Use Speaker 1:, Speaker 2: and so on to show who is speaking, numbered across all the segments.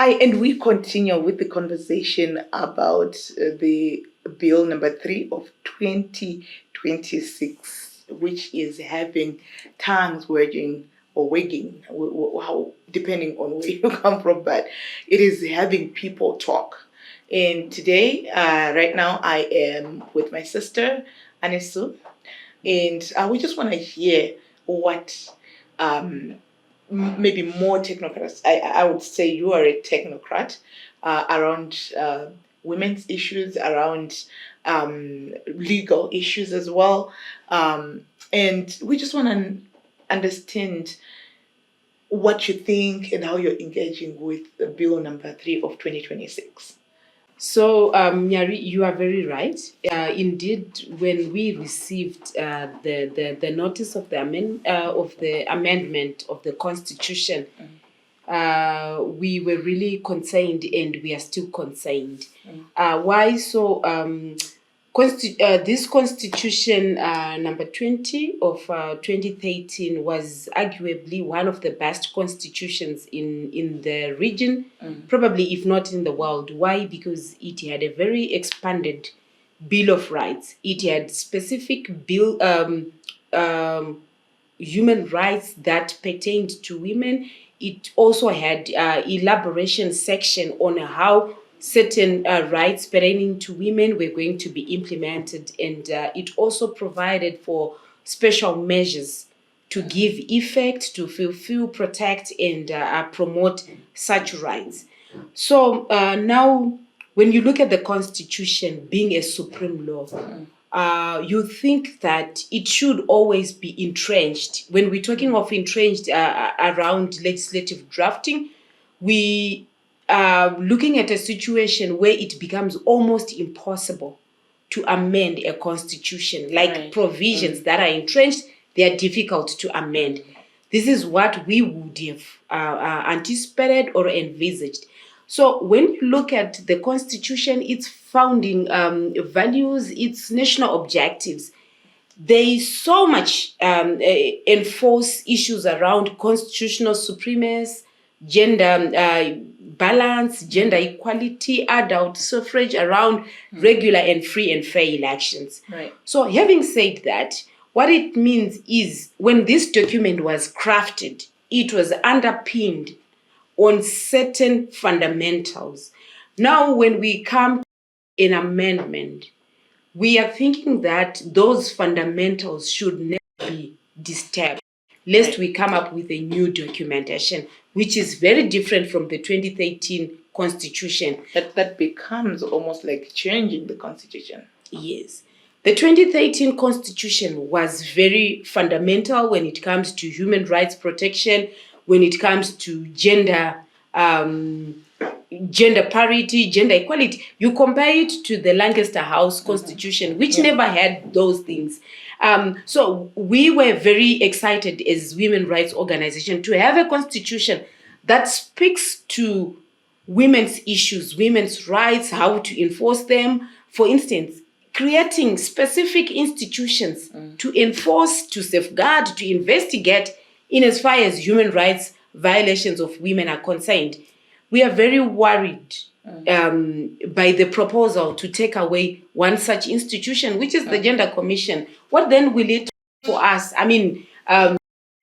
Speaker 1: Hi, and we continue with the conversation about the Bill number 3 of 2026, which is having tongues wagging or wagging, how, depending on where you come from, but it is having people talk. And today, right now, I am with my sister, Anesu, and we just want to hear what maybe more technocrats. I would say you are a technocrat around women's issues, around legal issues as well. And we just want to understand what you think and how you're engaging with the Bill number 3 of 2026.
Speaker 2: So, Nyari, you are very right. Indeed, when we received the notice of the amendment of the Constitution, we were really concerned, and we are still concerned. Why so? This Constitution number 20 of 2013 was arguably one of the best constitutions in the region, probably if not in the world. Why? Because it had a very expanded Bill of Rights. It had specific human rights that pertained to women. It also had elaboration section on how certain rights pertaining to women were going to be implemented, and it also provided for special measures to give effect, to fulfill, protect, and promote such rights. So now, when you look at the Constitution being a supreme law, you think that it should always be entrenched. When we're talking of entrenched around legislative drafting, we looking at a situation where it becomes almost impossible to amend a constitution. Like provisions that are entrenched, they are difficult to amend. This is what we would have anticipated or envisaged. So when you look at the Constitution, its founding values, its national objectives, there is so much enforce issues around constitutional supremacy, gender balance, gender equality, adult suffrage, around regular and free and fair elections.
Speaker 1: Right.
Speaker 2: So having said that, what it means is when this document was crafted, it was underpinned on certain fundamentals. Now, when we come to an amendment, we are thinking that those fundamentals should never be disturbed, lest we come up with a new documentation, which is very different from the 2013 Constitution.
Speaker 1: That becomes almost like changing the Constitution.
Speaker 2: Yes. The 2013 Constitution was very fundamental when it comes to human rights protection, when it comes to gender parity, gender equality. You compare it to the Lancaster House Constitution, which never had those things. So we were very excited as women rights organization to have a constitution that speaks to women's issues, women's rights, how to enforce them. For instance, creating specific institutions to enforce, to safeguard, to investigate in as far as human rights violations of women are concerned. We are very worried by the proposal to take away one such institution, which is the Gender Commission. What then will it do for us? I mean,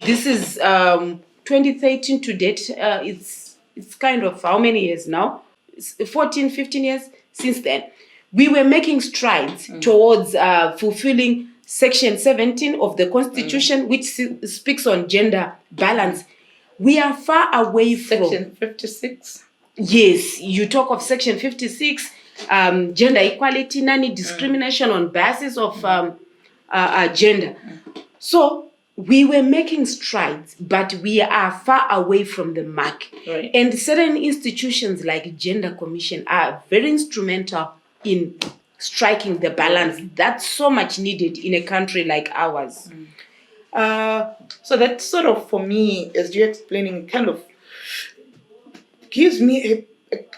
Speaker 2: this is 2013 to date. It's kind of how many years now? 14, 15 years since then. We were making strides towards fulfilling Section 17 of the Constitution, which speaks on gender balance. We are far away from
Speaker 1: Section 56.
Speaker 2: Yes, you talk of Section 56, gender equality, non-discrimination on basis of gender. So we were making strides, but we are far away from the mark.
Speaker 1: Right.
Speaker 2: And certain institutions like Gender Commission are very instrumental in striking the balance that's so much needed in a country like ours.
Speaker 1: So that sort of, for me, as you're explaining, kind of gives me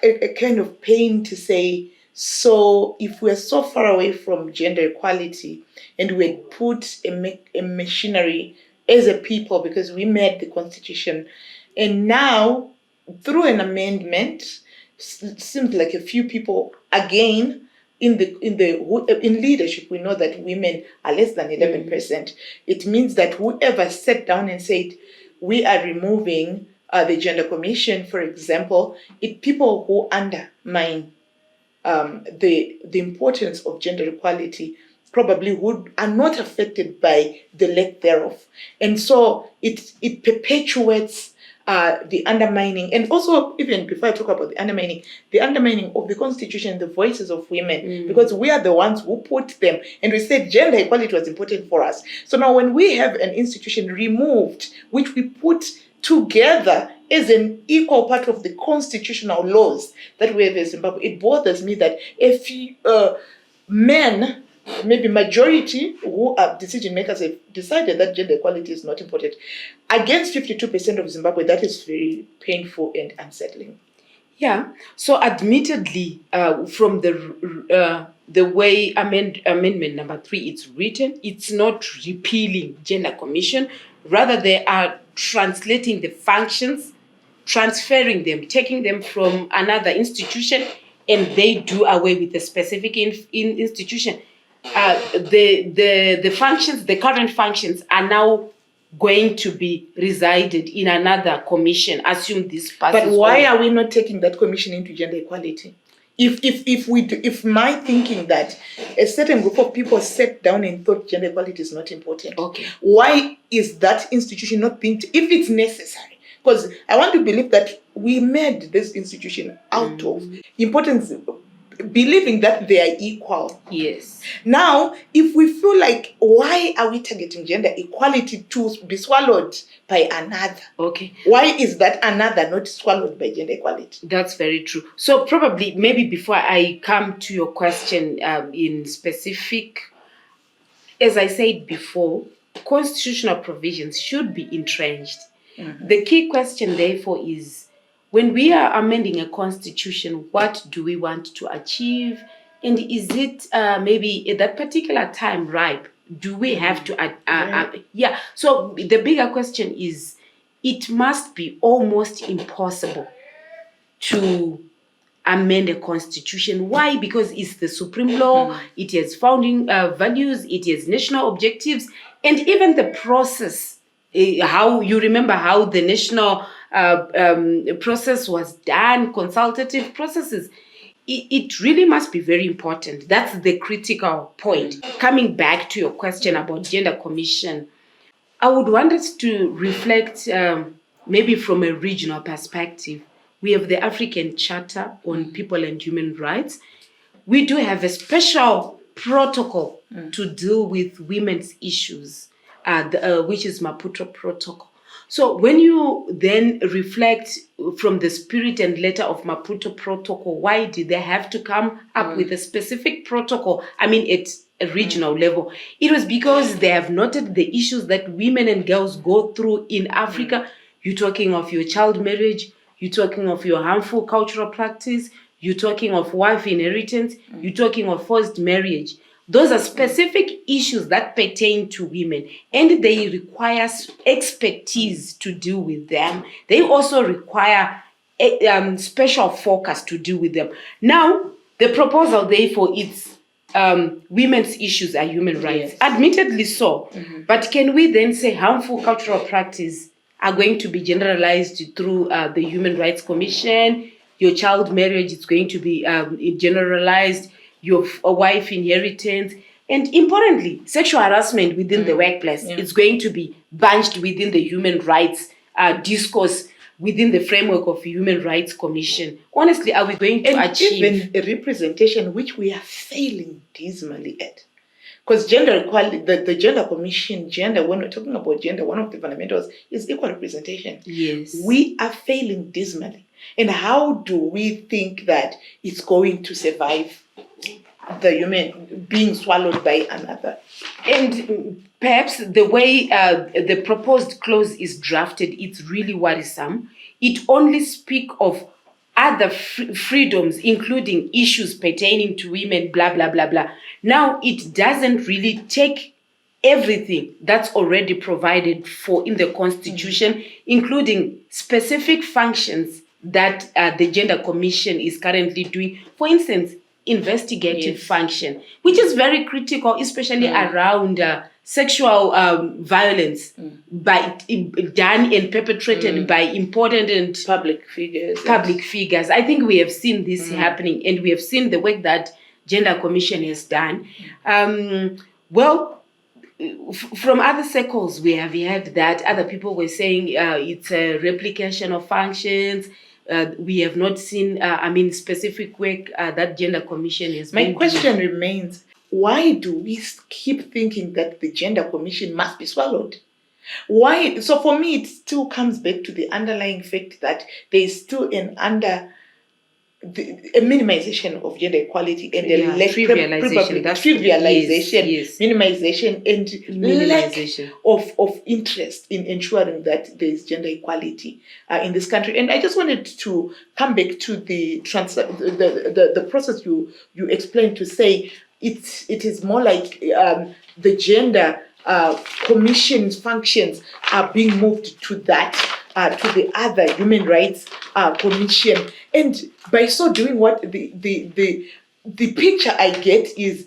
Speaker 1: a kind of pain to say, so if we're so far away from gender equality and we had put a machinery as a people because we made the Constitution, and now through an amendment, seems like a few people again in leadership. We know that women are less than 11%. It means that whoever sat down and said, we are removing the gender commission, for example, people who undermine the importance of gender equality probably are not affected by the lack thereof, and so it perpetuates the undermining. And also, even before I talk about the undermining of the constitution, the voices of women, because we are the ones who put them, and we said gender equality was important for us. So now when we have an institution removed, which we put together as an equal part of the constitutional laws that we have in Zimbabwe, it bothers me that if men, maybe majority who are decision makers, have decided that gender equality is not important against 52% of Zimbabwe. That is very painful and unsettling.
Speaker 2: Yeah. So admittedly, from the way amendment number 3 is written, it's not repealing gender commission. Rather, they are translating the functions, transferring them, taking them from another institution, and they do away with the specific institution. The functions, the current functions, are now going to be resided in another commission. Assume this passes.
Speaker 1: But why are we not taking that commission into gender equality? If my thinking that a certain group of people sat down and thought gender equality is not important,
Speaker 2: okay,
Speaker 1: why is that institution not being if it's necessary? Because I want to believe that we made this institution out of importance, believing that they are equal.
Speaker 2: Yes.
Speaker 1: Now, if we feel like, why are we targeting gender equality to be swallowed by another?
Speaker 2: Okay.
Speaker 1: Why is that another not swallowed by gender equality?
Speaker 2: That's very true. So probably, maybe before I come to your question in specific, as I said before, constitutional provisions should be entrenched. The key question, therefore, is when we are amending a constitution, what do we want to achieve? And is it maybe at that particular time ripe? Do we have to... yeah. So the bigger question is, it must be almost impossible to amend a constitution. Why? Because it's the supreme law, it has founding values, it has national objectives, and even the process, how you remember how the national process was done, consultative processes. It really must be very important. That's the critical point. Coming back to your question about gender commission, I would want us to reflect maybe from a regional perspective. We have the African Charter on People and Human Rights. We do have a special protocol to deal with women's issues, which is Maputo Protocol. So when you then reflect from the spirit and letter of Maputo Protocol, why did they have to come up with a specific protocol? I mean, at a regional level. It was because they have noted the issues that women and girls go through in Africa. You're talking of your child marriage, you're talking of your harmful cultural practice, you're talking of wife inheritance, you're talking of forced marriage. Those are specific issues that pertain to women, and they require expertise to deal with them. They also require special focus to deal with them. Now, the proposal, therefore, is women's issues are human rights. Yes. Admittedly so. But can we then say harmful cultural practice are going to be generalized through the Human Rights Commission? Your child marriage is going to be generalized, your wife inheritance, and importantly, sexual harassment within the workplace is going to be bunched within the human rights discourse within the framework of Human Rights Commission. Honestly, are we going to achieve
Speaker 1: even a representation which we are failing dismally at? Because gender equality, the Gender Commission, when we're talking about gender, one of the fundamentals is equal representation.
Speaker 2: Yes.
Speaker 1: We are failing dismally. And how do we think that it's going to survive the human being swallowed by another?
Speaker 2: And perhaps the way the proposed clause is drafted, it's really worrisome. It only speaks of other freedoms, including issues pertaining to women, blah, blah, blah, blah. Now, it doesn't really take everything that's already provided for in the Constitution, including specific functions that the Gender Commission is currently doing. For instance, investigative
Speaker 1: Yes.
Speaker 2: function, which is very critical, especially around sexual violence done and perpetrated by important and
Speaker 1: Public figures.
Speaker 2: I think we have seen this happening, and we have seen the work that Gender Commission has done. From other circles, we have heard that other people were saying it's a replication of functions. We have not seen, specific work that Gender Commission has been
Speaker 1: My question remains, why do we keep thinking that the Gender Commission must be swallowed? Why? So for me, it still comes back to the underlying fact that there is still a minimization of gender equality and a trivialization,
Speaker 2: yes.
Speaker 1: minimization, and lack of interest in ensuring that there is gender equality in this country. And I just wanted to come back to the process you explained, to say it is more like the gender commission's functions are being moved to that, to the other human rights commission, and by so doing, what the picture I get is,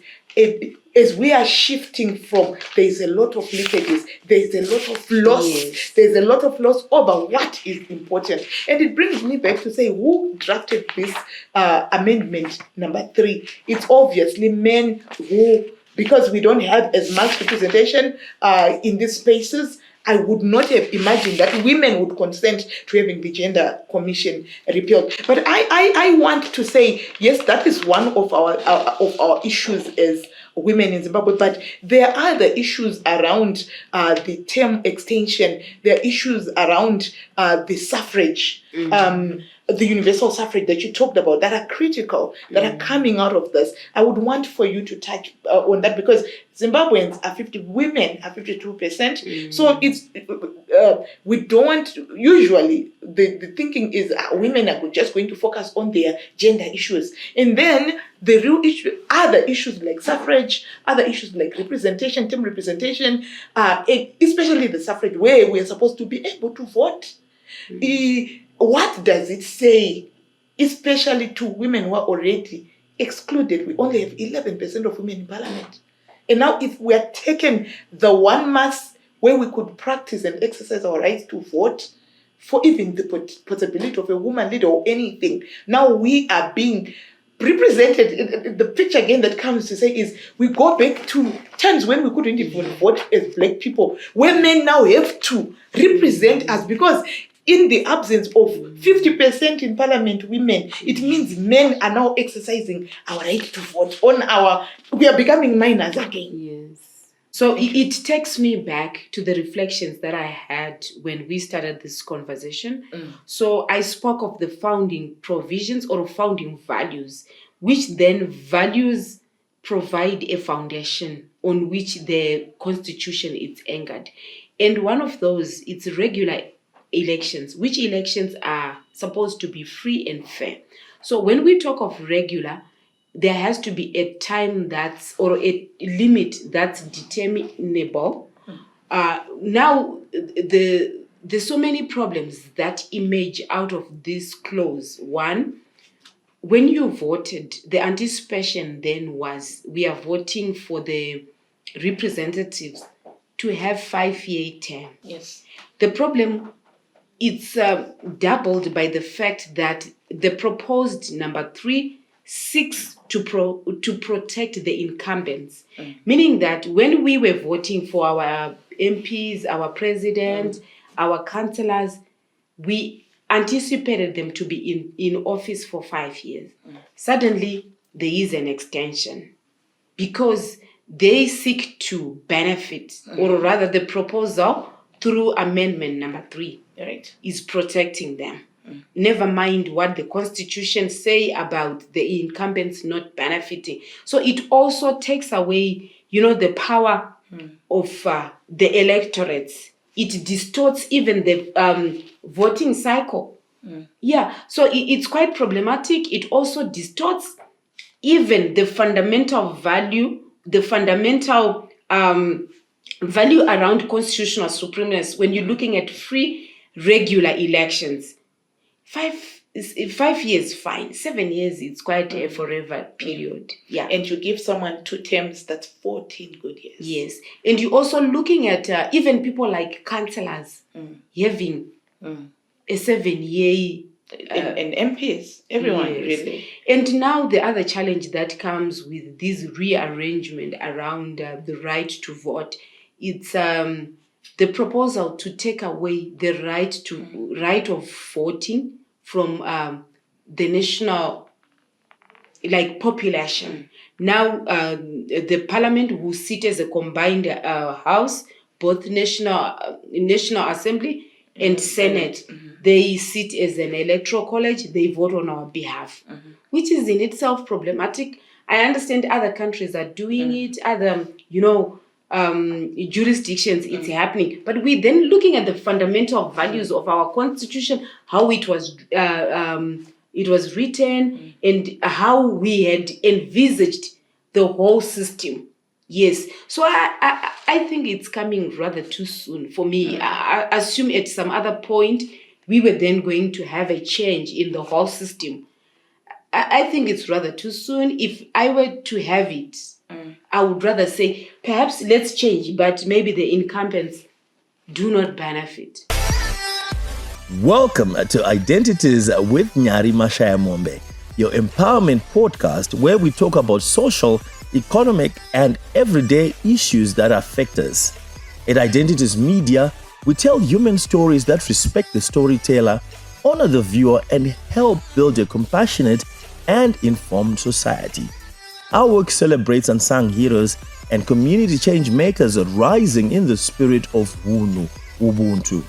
Speaker 1: as we are shifting from, there's a lot of leakages, there's a lot of loss, there's a lot of loss over what is important. And it brings me back to say, who drafted this amendment number 3? It's obviously men who, because we don't have as much representation in these spaces, I would not have imagined that women would consent to having the Gender Commission repealed. But I want to say, yes, that is one of our issues as women in Zimbabwe, but there are other issues around the term extension. There are issues around the suffrage, the universal suffrage that you talked about, that are critical, that are coming out of this. I would want for you to touch on that, because Zimbabweans are 50, women are 52%. So it's we don't usually, the thinking is women are just going to focus on their gender issues, and then the real issue, other issues like suffrage, other issues like representation, term representation, especially the suffrage, where we are supposed to be able to vote. What does it say, especially to women who are already excluded? We only have 11% of women in parliament. And now if we are taken the one mass where we could practice and exercise our rights to vote, for even the possibility of a woman leader or anything, now we are being represented. The picture again that comes to say is, we go back to times when we couldn't even vote as black people, where men now have to represent us, because in the absence of 50% in parliament women, it means men are now exercising our right to vote we are becoming minors again.
Speaker 2: Yes. So it takes me back to the reflections that I had when we started this conversation. So I spoke of the founding provisions or founding values, which then values provide a foundation on which the constitution is anchored. And one of those, it's regular elections, which elections are supposed to be free and fair. So when we talk of regular, there has to be a time or a limit that's determinable. Now, there's so many problems that emerge out of this clause. One, when you voted, the anticipation then was, we are voting for the representatives to have 5-year term.
Speaker 1: Yes.
Speaker 2: The problem, it's doubled by the fact that the proposed number 3 seeks to protect the incumbents, meaning that when we were voting for our MPs, our president, our councillors, we anticipated them to be in office for 5 years. Suddenly, there is an extension because they seek to benefit, or rather the proposal through amendment number 3 is protecting them. Never mind what the constitution say about the incumbents not benefiting. So it also takes away, the power of the electorates. It distorts even the voting cycle. Yeah, so it's quite problematic. It also distorts even the fundamental value, value around constitutional supremacy when you're looking at free, regular elections. 5 years, fine. 7 years, it's quite a forever period. Yeah.
Speaker 1: And you give someone 2 terms, that's 14 good years.
Speaker 2: Yes. And you're also looking at even people like councillors having a 7-year.
Speaker 1: And MPs, everyone really.
Speaker 2: And now the other challenge that comes with this rearrangement around the right to vote, it's the proposal to take away the right of voting from the national population. Now the parliament will sit as a combined house, both National Assembly and Senate. They sit as an electoral college, they vote on our behalf, which is in itself problematic. I understand other countries are doing it, other, jurisdictions, it's happening. But we then looking at the fundamental values of our constitution, how it was written, and how we had envisaged the whole system. Yes. So I think it's coming rather too soon for me. I assume at some other point, we were then going to have a change in the whole system. I think it's rather too soon. If I were to have it, I would rather say, perhaps let's change, but maybe the incumbents do not benefit.
Speaker 3: Welcome to Identities with Nyari Mashayamombe, your empowerment podcast where we talk about social, economic, and everyday issues that affect us. At Identities Media, we tell human stories that respect the storyteller, honor the viewer, and help build a compassionate and informed society. Our work celebrates unsung heroes and community change makers rising in the spirit of Ubuntu.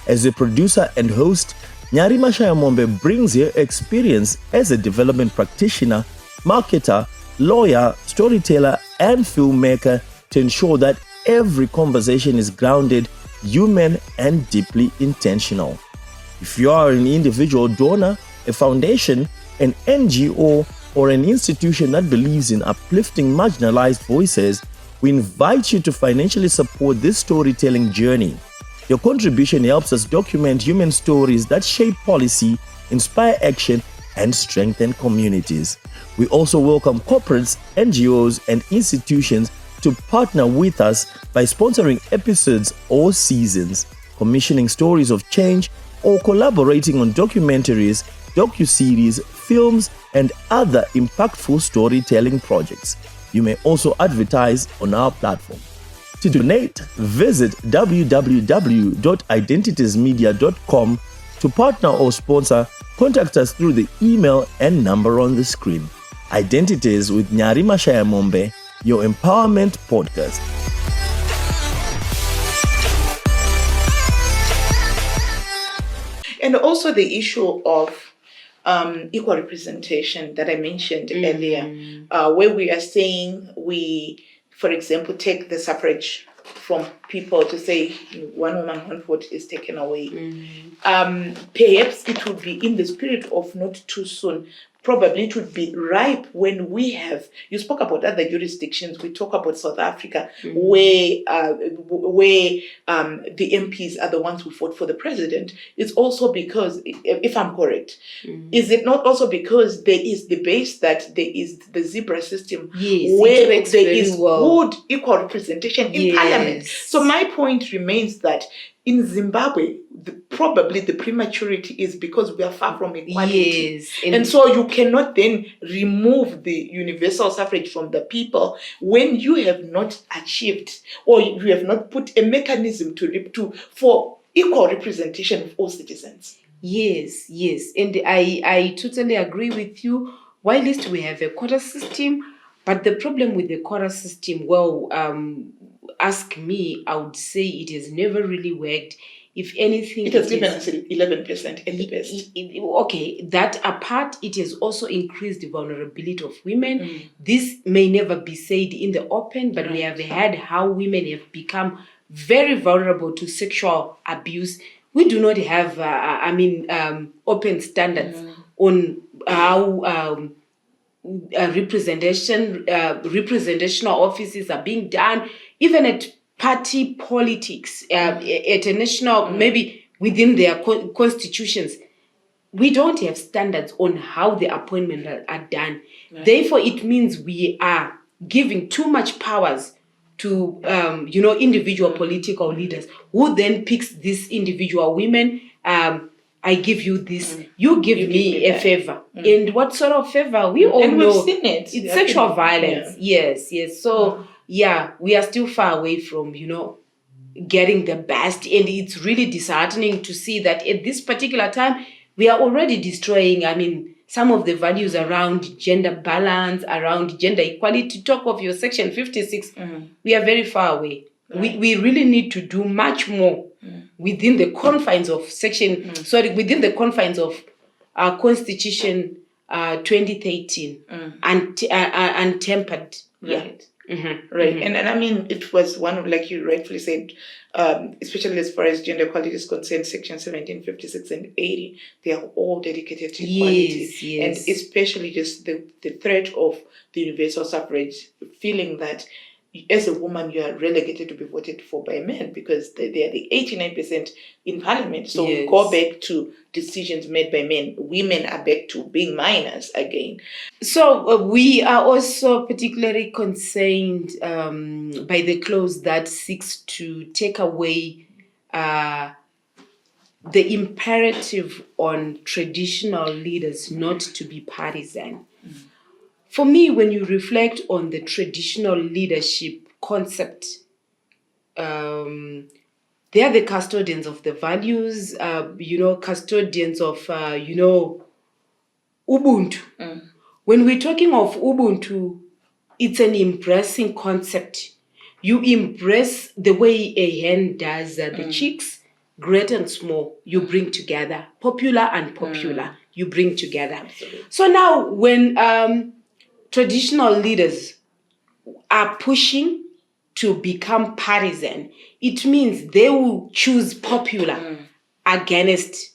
Speaker 3: As a producer and host, Nyari Mashayamombe brings her experience as a development practitioner, marketer, lawyer, storyteller, and filmmaker to ensure that every conversation is grounded, human, and deeply intentional. If you are an individual donor, a foundation, an NGO, or an institution that believes in uplifting marginalized voices, we invite you to financially support this storytelling journey. Your contribution helps us document human stories that shape policy, inspire action, and strengthen communities. We also welcome corporates, NGOs, and institutions to partner with us by sponsoring episodes or seasons, commissioning stories of change, or collaborating on documentaries, docuseries, films, and other impactful storytelling projects. You may also advertise on our platform. To donate, visit www.identitiesmedia.com. To partner or sponsor, contact us through the email and number on the screen. Identities with Nyari Mashayamombe, your empowerment podcast.
Speaker 1: And also the issue of equal representation that I mentioned earlier, where we are saying for example, take the suffrage from people to say one woman, one vote is taken away. Perhaps it would be in the spirit of not too soon. Probably it would be ripe when we have, you spoke about other jurisdictions, we talk about South Africa, where the MPs are the ones who fought for the president. It's also because, if I'm correct, is it not also because there is the base that there is the zebra system, where there is good equal representation in parliament? So my point remains that in Zimbabwe, probably the prematurity is because we are far from equality. And so you cannot then remove the universal suffrage from the people when you have not achieved or you have not put a mechanism for equal representation of all citizens.
Speaker 2: Yes. And I totally agree with you. While least we have a quota system, but the problem with the quota system, ask me, I would say it has never really worked. If anything,
Speaker 1: it has given us 11% at the best.
Speaker 2: Okay, that apart, it has also increased the vulnerability of women. This may never be said in the open, but we have had how women have become very vulnerable to sexual abuse. We do not have, open standards on how representational offices are being done, even at party politics, at a national, maybe within their constitutions. we don't have standards on how the appointments are done.
Speaker 1: Right.
Speaker 2: Therefore, it means we are giving too much powers to individual political leaders, who then picks these individual women. I give you this, you give me a favor. And what sort of favor? We all know
Speaker 1: we've seen it.
Speaker 2: It's sexual violence.
Speaker 1: Yeah.
Speaker 2: Yes. So we are still far away from getting the best, and it's really disheartening to see that at this particular time we are already destroying, some of the values around gender balance, around gender equality. Talk of your section 56, we are very far away. Right. We really need to do much more within the confines of within the confines of our Constitution 2013 and tempered.
Speaker 1: Right. Right. And it was one of, like you rightfully said, especially as far as gender equality is concerned, section 1756 and 80, they are all dedicated to equality.
Speaker 2: Yes.
Speaker 1: And especially just the threat of the universal suffrage, feeling that as a woman you are relegated to be voted for by men because they are the 89% in parliament. So we go back to decisions made by men. Women are back to being minors again.
Speaker 2: So we are also particularly concerned by the clause that seeks to take away the imperative on traditional leaders not to be partisan. For me, when you reflect on the traditional leadership concept, they are the custodians of the values, custodians of, Ubuntu. When we're talking of Ubuntu, it's an embracing concept. You embrace the way a hen does the chicks, great and small, you bring together. Popular and popular, you bring together.
Speaker 1: Absolutely.
Speaker 2: So now when traditional leaders are pushing to become partisan, it means they will choose popular against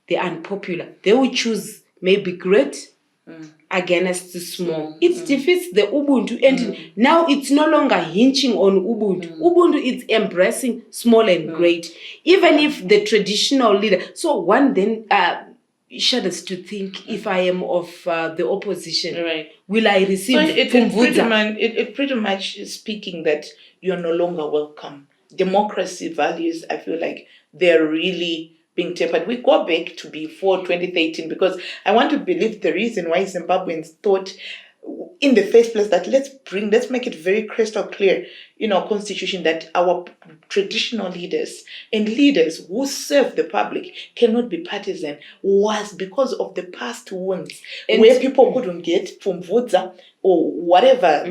Speaker 2: the unpopular. They will choose maybe great against the small. It defeats the Ubuntu, and now it's no longer hinging on Ubuntu. Ubuntu is embracing small and great, even if the traditional leader. So one then shudders to think, if I am of the opposition,
Speaker 1: right,
Speaker 2: will I receive?
Speaker 1: So it pretty much is speaking that you are no longer welcome. Democracy values, I feel like they're really being tempered. We go back to before 2013 because I want to believe the reason why Zimbabweans thought in the first place that let's make it very crystal clear in our constitution that our traditional leaders and leaders who serve the public cannot be partisan was because of the past wounds where people couldn't get Pumvudza or whatever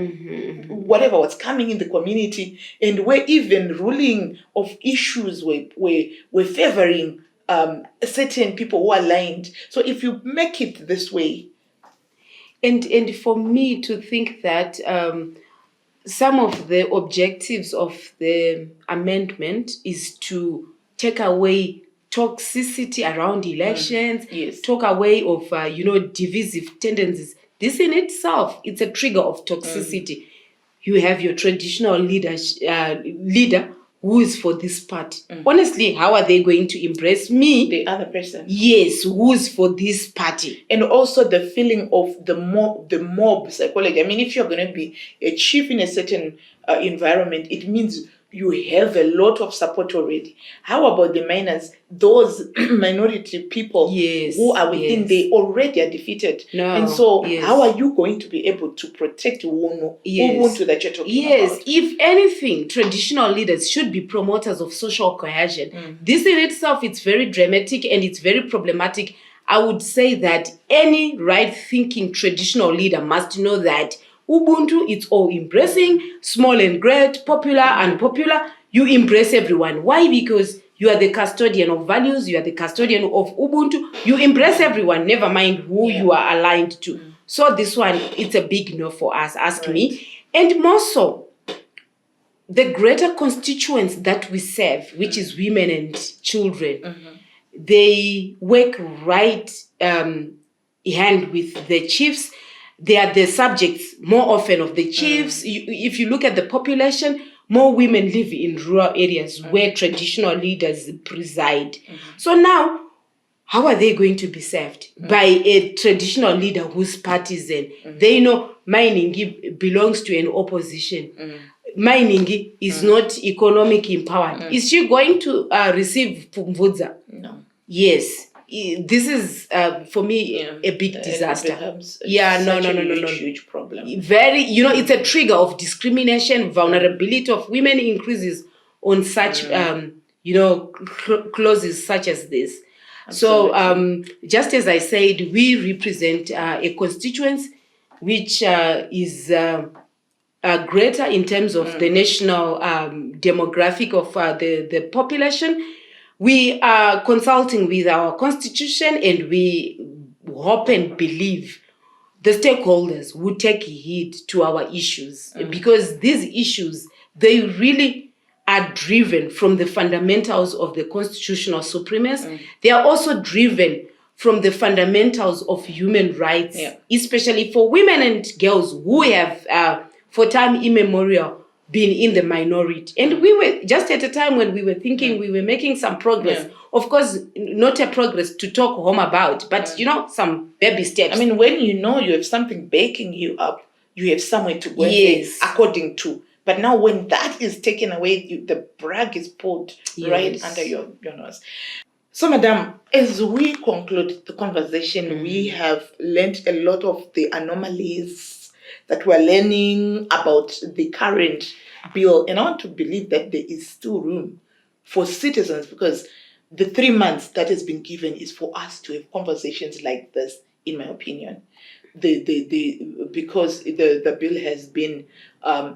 Speaker 1: was coming in the community, and where even ruling of issues were favoring certain people who are aligned. So if you make it this way,
Speaker 2: and for me to think that some of the objectives of the amendment is to take away toxicity around elections, talk away of divisive tendencies. This in itself, it's a trigger of toxicity. You have your traditional leader who is for this party. Honestly, how are they going to embrace me?
Speaker 1: The other person.
Speaker 2: Yes, who's for this party?
Speaker 1: And also the feeling of the mob psychology. I mean, if you're going to be a chief in a certain environment, it means you have a lot of support already. How about the minors? Those minority people who are within, they already are defeated.
Speaker 2: No,
Speaker 1: and so how are you going to be able to protect Ubuntu that you're talking about?
Speaker 2: If anything, traditional leaders should be promoters of social cohesion. This in itself, it's very dramatic and it's very problematic. I would say that any right-thinking traditional leader must know that Ubuntu, it's all embracing, small and great, popular and unpopular. You embrace everyone. Why? Because you are the custodian of values, you are the custodian of Ubuntu. You embrace everyone, never mind who you are aligned to. So this one, it's a big no for us, ask me. And more so, the greater constituents that we serve, which is women and children, they work right hand with the chiefs. They are the subjects more often of the chiefs. If you look at the population, more women live in rural areas where traditional leaders preside. So now, how are they going to be served? By a traditional leader who's partisan. They know Mainingi belongs to an opposition. Mainingi is not economic empowered. Is she going to receive Pumvudza?
Speaker 1: No.
Speaker 2: Yes. This is, for me, a big disaster. No.
Speaker 1: Huge problem.
Speaker 2: Very, it's a trigger of discrimination, vulnerability of women increases on such, clauses such as this. Absolutely. So, just as I said, we represent a constituency which is greater in terms of the national demographic of the population. We are consulting with our constitution, and we hope and believe the stakeholders would take heed to our issues, because these issues, they really are driven from the fundamentals of the constitutional supremacy. They are also driven from the fundamentals of human rights, especially for women and girls who have, for time immemorial, been in the minority. And we were just at a time when we were thinking we were making some progress. Of course, not a progress to talk home about, but some baby steps.
Speaker 1: I mean, when you have something backing you up, you have somewhere to go according to. But now when that is taken away, the brag is pulled right under your nose. So, Madam, as we conclude the conversation, we have learned a lot of the anomalies that we're learning about the current bill. And I want to believe that there is still room for citizens, because the 3 months that has been given is for us to have conversations like this, in my opinion. Because the bill has been,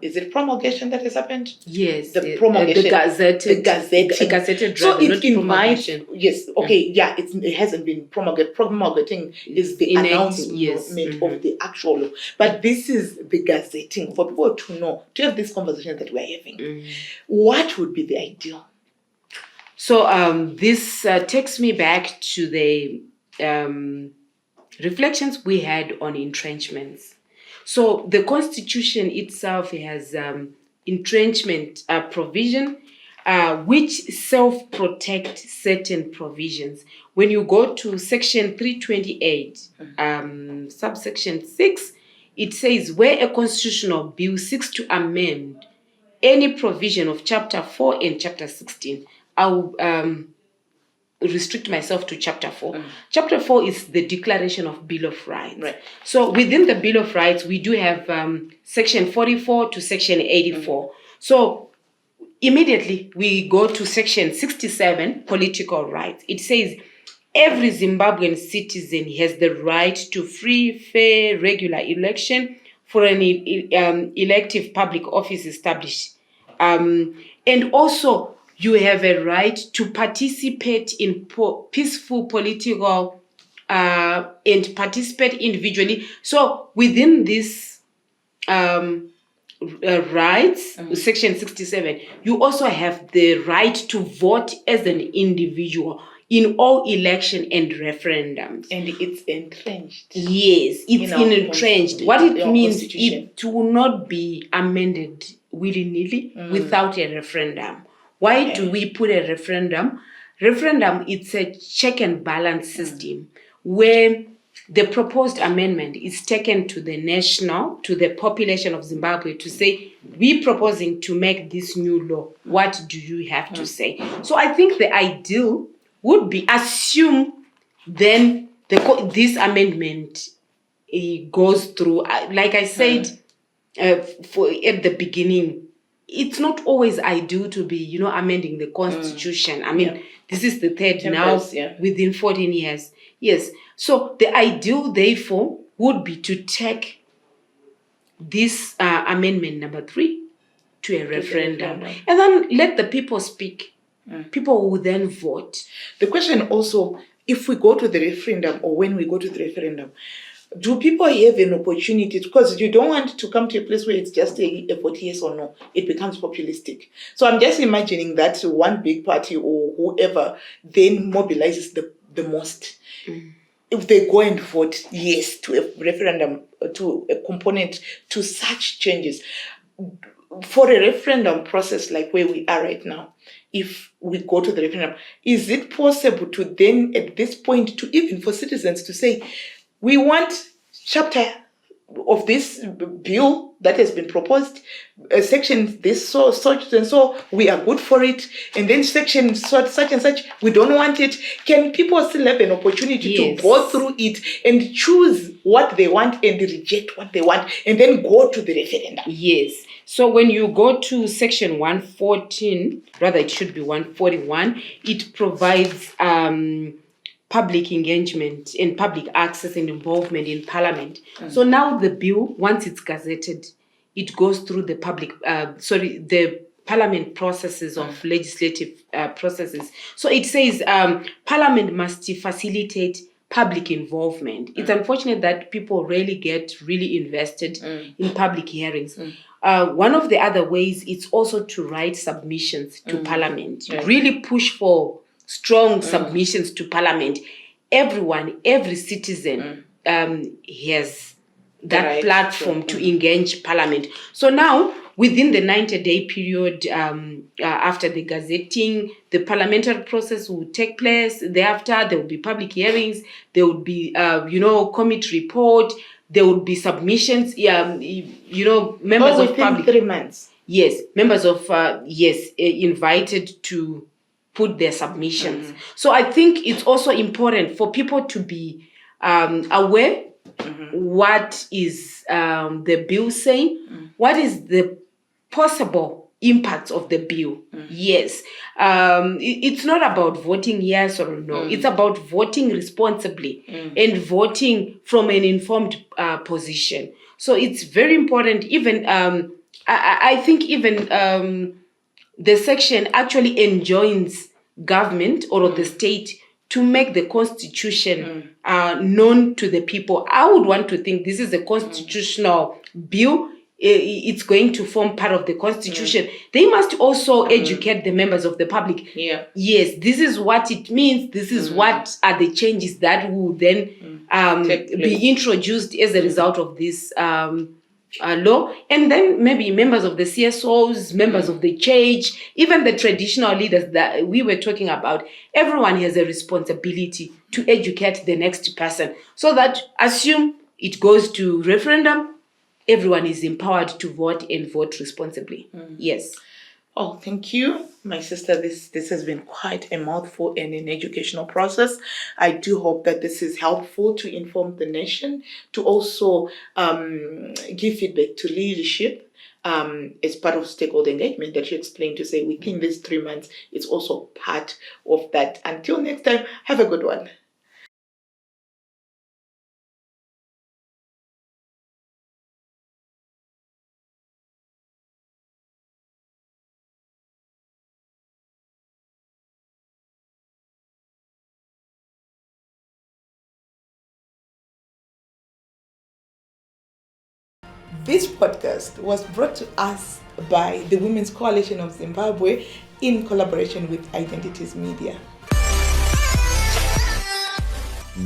Speaker 1: is it promulgation that has happened?
Speaker 2: Yes.
Speaker 1: The promulgation.
Speaker 2: The gazetted.
Speaker 1: So it's in my, yes, okay, it hasn't been promulgated. Promulgating is the announcement of the actual law. But this is the gazetting, for people to know, to have this conversation that we're having. What would be the ideal?
Speaker 2: So this takes me back to the reflections we had on entrenchments. So the Constitution itself has entrenchment provision which self-protect certain provisions. When you go to Section 328, subsection 6, it says, where a constitutional bill seeks to amend any provision of Chapter 4 and Chapter 16, I'll restrict myself to Chapter 4. Chapter 4 is the Declaration of Bill of Rights. Right. So within the Bill of Rights, we do have Section 44 to Section 84. So immediately we go to Section 67, Political Rights. It says, every Zimbabwean citizen has the right to free, fair, regular election for an elective public office established. And also, you have a right to participate in peaceful political and participate individually. So within this rights, Section 67, you also have the right to vote as an individual in all election and referendums.
Speaker 1: And it's entrenched.
Speaker 2: Yes, it's entrenched. What it means, it will not be amended willy-nilly without a referendum. Why do we put a referendum? Referendum, it's a check and balance system where the proposed amendment is taken to the population of Zimbabwe to say, we're proposing to make this new law. What do you have to say? So I think the ideal would be assume then this amendment goes through. Like I said at the beginning, it's not always ideal to be, amending the Constitution. I mean, this is the third now within 14 years. Yes. So the ideal, therefore, would be to take this amendment number 3 to a referendum. And then let the people speak. People will then vote.
Speaker 1: The question also, if we go to the referendum or when we go to the referendum, do people have an opportunity? Because you don't want to come to a place where it's just a vote yes or no. It becomes populistic. So I'm just imagining that one big party or whoever then mobilizes the most. If they go and vote yes to a referendum, to a component, to such changes. For a referendum process like where we are right now, if we go to the referendum, is it possible to then, at this point, to even for citizens to say, we want chapter of this bill that has been proposed, section this so such and so, we are good for it, and then section such and such, we don't want it? Can people still have an opportunity to go through it and choose what they want and reject what they want, and then go to the referendum?
Speaker 2: Yes. So when you go to section 114, rather it should be 141, it provides public engagement and public access and involvement in Parliament. So now the bill, once it's gazetted, it goes through the the Parliament processes of legislative processes. So it says Parliament must facilitate public involvement. It's unfortunate that people rarely get really invested in public hearings. One of the other ways is also to write submissions to Parliament, really push for strong submissions to Parliament. Everyone, every citizen has that platform to engage Parliament. So now, within the 90-day period after the gazetting, the parliamentary process will take place. Thereafter, there will be public hearings. There will be, committee report. There will be submissions. Members of public.
Speaker 1: 3 months.
Speaker 2: Yes, members of invited to put their submissions. So I think it's also important for people to be aware what is the bill saying, what is the possible impacts of the bill. Yes, it's not about voting yes or no. It's about voting responsibly and voting from an informed position. So it's very important. Even I think even the section actually enjoins government or the state to make the constitution known to the people. I would want to think this is a constitutional bill. It's going to form part of the constitution. They must also educate the members of the public. Yes, this is what it means. This is what are the changes that will then be introduced as a result of this law. And then maybe members of the CSOs, members of the church, even the traditional leaders that we were talking about, everyone has a responsibility to educate the next person, so that assume it goes to referendum, everyone is empowered to vote and vote responsibly. Yes.
Speaker 1: Oh, thank you, my sister. This has been quite a mouthful and an educational process. I do hope that this is helpful to inform the nation, to also give feedback to leadership as part of stakeholder engagement that you explained, to say within these 3 months, it's also part of that. Until next time, have a good one. This podcast was brought to us by the Women's Coalition of Zimbabwe in collaboration with Identities Media.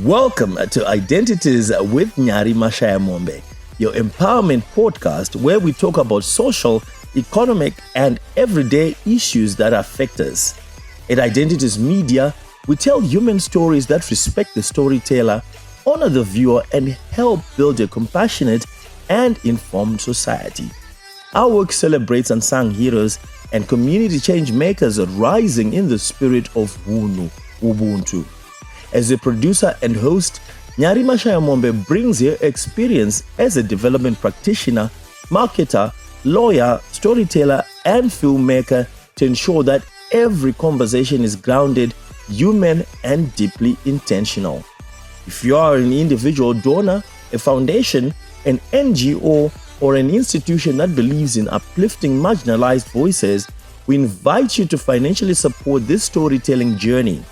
Speaker 3: Welcome to Identities with Nyari Mashayamombe, your empowerment podcast where we talk about social, economic, and everyday issues that affect us. At Identities Media, we tell human stories that respect the storyteller, honor the viewer, and help build a compassionate and informed society. Our work celebrates unsung heroes and community change makers rising in the spirit of Ubuntu. As a producer and host, Nyari Mashayamombe brings her experience as a development practitioner, marketer, lawyer, storyteller, and filmmaker to ensure that every conversation is grounded, human, and deeply intentional. If you are an individual donor, a foundation, an NGO, or an institution that believes in uplifting marginalized voices, we invite you to financially support this storytelling journey.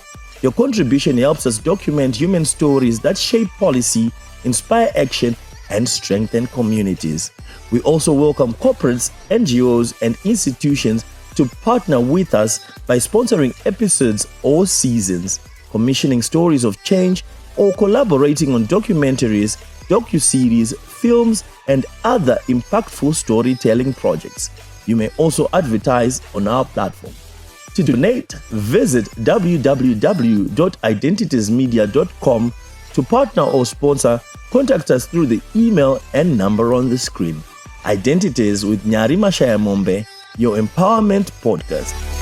Speaker 3: Your contribution helps us document human stories that shape policy, inspire action, and strengthen communities. We also welcome corporates, NGOs, and institutions to partner with us by sponsoring episodes or seasons, commissioning stories of change, or collaborating on documentaries, docuseries, films, and other impactful storytelling projects. You may also advertise on our platform. To donate, visit www.identitiesmedia.com. To partner or sponsor, contact us through the email and number on the screen. Identities with Nyari Mashayamombe, your empowerment podcast.